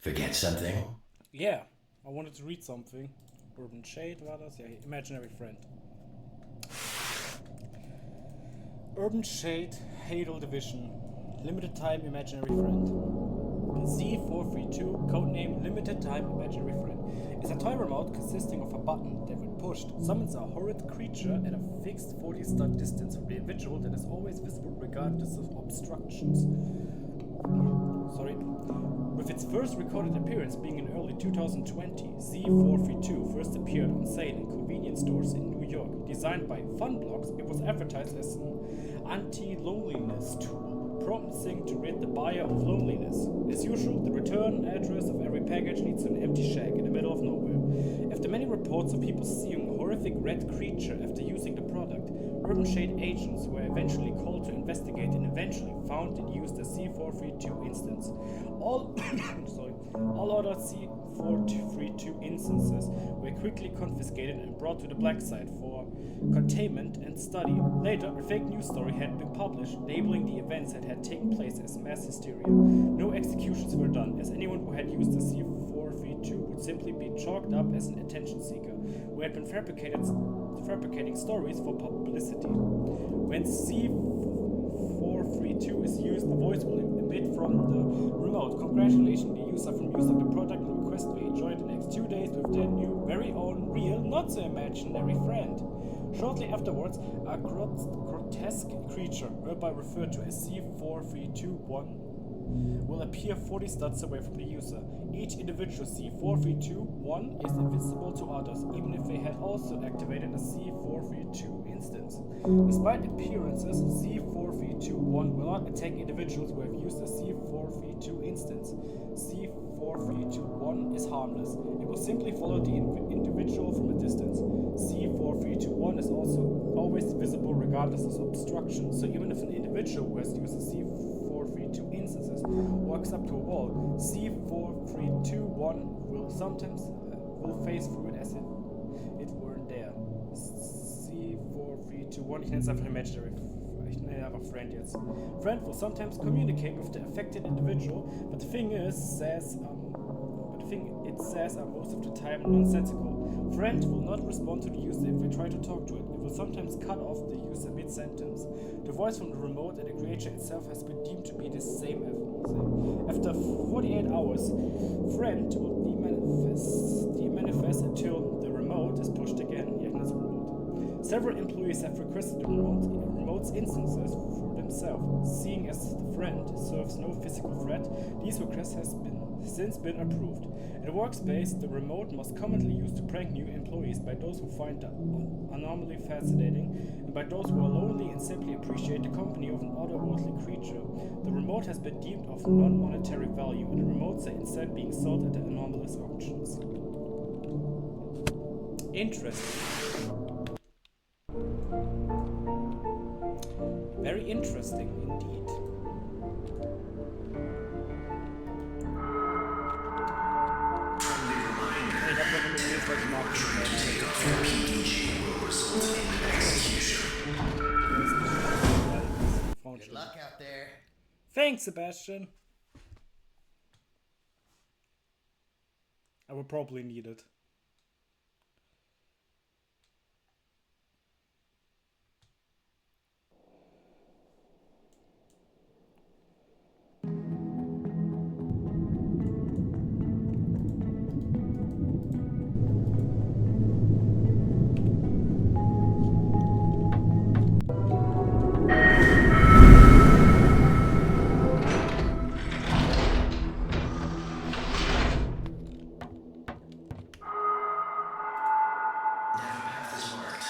Forget something? Yeah, I wanted to read something. Urban Shade war das? Ja, Imaginary Friend. Urban Shade, Hadal Division. Limited Time Imaginary Friend. Z432, codename Limited Time Imaginary Friend, is a toy remote consisting of a button that, when pushed, summons a horrid creature at a fixed 40-stud distance from the individual that is always visible regardless of obstructions. With its first recorded appearance being in early 2020, Z432 first appeared on sale in convenience stores in New York. Designed by Funblocks, it was advertised as an anti-loneliness tool, promising to rid the buyer of loneliness. As usual, the return address of every package leads to an empty shack in the middle of nowhere. After many reports of people seeing a horrific red creature after using the product, Urban Shade agents were eventually called to investigate and eventually found and used the C432 instance. All other C432 instances were quickly confiscated and brought to the black site for containment and study. Later, a fake news story had been published labeling the events that had taken place as mass hysteria. No executions were done, as anyone who had used the C432 would simply be chalked up as an attention seeker who had been fabricating stories for publicity. When C432 is used, the voice will emit from the remote, congratulating the user from using the product and request to enjoy the next 2 days with their new, very own, real, not so imaginary friend. Shortly afterwards, a grotesque creature, hereby referred to as C4321, will appear 40 studs away from the user. Each individual C4321 is invisible to others, even if they had also activated a C432 instance. Despite appearances, C4321 will not attack individuals who have used a C432 instance. C4321 is harmless. It will simply follow the individual from a distance. C4321 is also always visible regardless of obstruction, so even if an individual who has used a C432 instances walks up to a wall, C4321 will sometimes phase through it as if it weren't there. C4321, ich nenne es einfach Imaginary. Ich nenne einfach Friend jetzt. Friend will sometimes communicate with the affected individual, but the thing it says are most of the time nonsensical. Friend will not respond to the user if they try to talk to it. It will sometimes cut off the user mid-sentence. The voice from the remote and the creature itself has been deemed to be the same. After 48 hours, Friend will demanifest until the remote is pushed again. Yeah, that's a remote. Several employees have requested the remote's instances for themselves. Seeing as the Friend serves no physical threat, these requests have since been approved. In a workspace, the remote must commonly used to prank new employees by those who find the anomaly fascinating and by those who are lonely and simply appreciate the company of an otherworldly creature. The remote has been deemed of non-monetary value, and the remotes are instead being sold at the anomalous auctions. Interesting. Very interesting indeed. Trying to take off your PDG will result in execution. Good luck out there. Thanks, Sebastian. I will probably need it.